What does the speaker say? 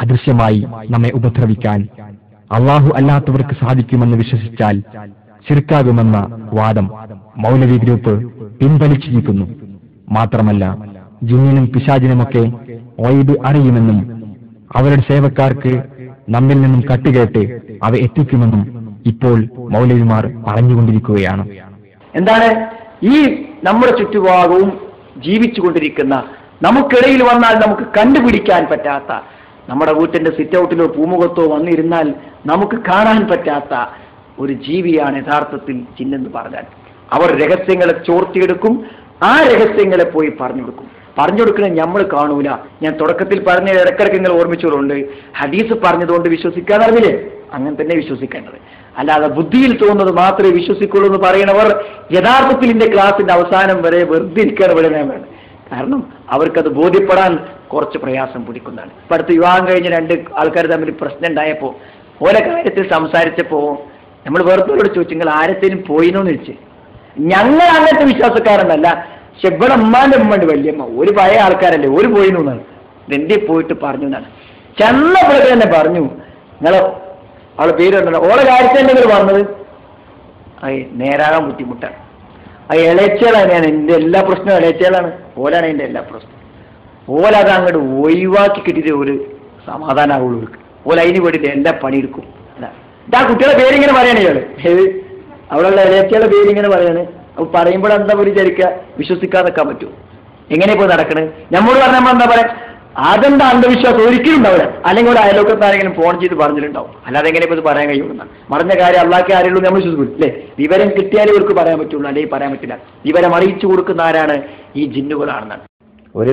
അദൃശ്യമായി നമ്മെ ഉപദ്രവിക്കാൻ അള്ളാഹു അല്ലാത്തവർക്ക് സാധിക്കുമെന്ന് വിശ്വസിച്ചാൽ ശിർക്കാകുമെന്ന വാദം മൗലവി ഗ്രൂപ്പ് പിൻവലിച്ചിരിക്കുന്നു. മാത്രമല്ല ജിന്നിനും പിശാചിനുമൊക്കെ ഗൈബ് അറിയുമെന്നും അവരുടെ സേവക്കാർക്ക് നമ്മിൽ നിന്നും കട്ടുകേട്ട് അവ എത്തിക്കുമെന്നും ഇപ്പോൾ മൗലവിമാർ പറഞ്ഞുകൊണ്ടിരിക്കുകയാണ്. എന്താണ് ഈ നമ്മുടെ ചുറ്റുഭാഗവും ജീവിച്ചുകൊണ്ടിരിക്കുന്ന, നമുക്കിടയിൽ വന്നാൽ നമുക്ക് കണ്ടുപിടിക്കാൻ പറ്റാത്ത, നമ്മുടെ വീട്ടിന്റെ സിറ്റ് ഔട്ടിലോ പൂമുഖത്തോ വന്നിരുന്നാൽ നമുക്ക് കാണാൻ പറ്റാത്ത ഒരു ജീവിയാണ് യഥാർത്ഥത്തിൽ ജിന്നെന്ന് പറഞ്ഞാൽ. അവർ രഹസ്യങ്ങളെ ചോർത്തിയെടുക്കും, ആ രഹസ്യങ്ങളെ പോയി പറഞ്ഞു കൊടുക്കണേ നമ്മൾ കാണൂല. ഞാൻ തുടക്കത്തിൽ പറഞ്ഞ ഇടക്കിടക്ക് നിങ്ങൾ ഓർമ്മിച്ചോളുണ്ട്, ഹദീസ് പറഞ്ഞതുകൊണ്ട് വിശ്വസിക്കാതറിയില്ലേ? അങ്ങനെ തന്നെ വിശ്വസിക്കേണ്ടത്, അല്ലാതെ ബുദ്ധിയിൽ തോന്നുന്നത് മാത്രമേ വിശ്വസിക്കുള്ളൂ എന്ന് പറയുന്നവർ യഥാർത്ഥത്തിൽ ഇതിന്റെ ക്ലാസിന്റെ അവസാനം വരെ വെറുതെ ഇരിക്കാൻ വിടുന്നതാണ്. കാരണം അവർക്കത് ബോധ്യപ്പെടാൻ കുറച്ച് പ്രയാസം പിടിക്കുന്നതാണ്. ഇപ്പൊ അടുത്ത് വിവാഹം കഴിഞ്ഞ് 2 ആൾക്കാർ തമ്മിൽ പ്രശ്നം ഉണ്ടായപ്പോ ഓരോ കാര്യത്തിൽ സംസാരിച്ചപ്പോ നമ്മൾ വേറൊരുവരോട് ചോദിച്ചു, നിങ്ങൾ ആരത്തേലും പോയിനോന്ന് ചോദിച്ചു. ഞങ്ങൾ അങ്ങനത്തെ വിശ്വാസക്കാരനല്ല, പക്ഷെ ഇവിടെ ഉമ്മാന്റെ ഉമ്മണ്ട് വല്യമ്മ, ഒരു പഴയ ആൾക്കാരല്ലേ, ഒരു പോയിനു എന്നാണ്. എന്റെ പോയിട്ട് പറഞ്ഞു എന്നാണ്. ചെന്നപ്പോഴൊക്കെ തന്നെ പറഞ്ഞു, നിങ്ങളെ അവളെ പേര് പറഞ്ഞോ, ഓളെ കാര്യത്തിൽ നിങ്ങൾ പറഞ്ഞത് അത് നേരാകാൻ ബുദ്ധിമുട്ടാണ്. അത് ഇളയച്ചകളാണ്. ഞാൻ എൻ്റെ എല്ലാ പ്രശ്നവും ഇളയച്ചകളാണ്, ഓലാണ് എൻ്റെ എല്ലാ പ്രശ്നവും. ഓലത് അങ്ങോട്ട് ഒഴിവാക്കി കിട്ടിയിട്ട് ഒരു സമാധാനമാവുള്ളൂ. ഓല അതിന് വേണ്ടിയിട്ട് എല്ലാ പണിയെടുക്കും. ഇതാ കുട്ടികളെ പേരിങ്ങനെ പറയണേ ഇയാള്, അവിടെയുള്ള ഇളയച്ചകളുടെ പേരിങ്ങനെ പറയാണ്. അപ്പൊ പറയുമ്പോൾ എന്താ വിചാരിക്കുക, വിശ്വസിക്കാൻ നിൽക്കാൻ പറ്റുമോ? എങ്ങനെ ഇപ്പോൾ നടക്കണേ? നമ്മോട് പറഞ്ഞപ്പോൾ എന്താ പറയാ, അതെന്താ അന്ധവിശ്വാസം ഒരിക്കലും ഉണ്ടാവില്ല. അല്ലെങ്കിൽ ഒരു അയലോക്കത്ത് ആരെങ്കിലും ഫോൺ ചെയ്ത് പറഞ്ഞിട്ടുണ്ടാവും, അല്ലാതെ എങ്ങനെ ഇപ്പോൾ ഇത് പറയാൻ കഴിയുമെന്നാണ്. പറഞ്ഞ കാര്യം അള്ളാഹ്ക്ക് ആരെയുള്ളൂ നമ്മൾ വിശ്വസിക്കും അല്ലേ? വിവരം കിട്ടിയാലേ ഇവർക്ക് പറയാൻ പറ്റുള്ളൂ, അല്ലെങ്കിൽ പറയാൻ പറ്റില്ല. വിവരം അറിയിച്ചു കൊടുക്കുന്ന ആരാണ്? ഈ ജിന്നുകളാണെന്നാണ്.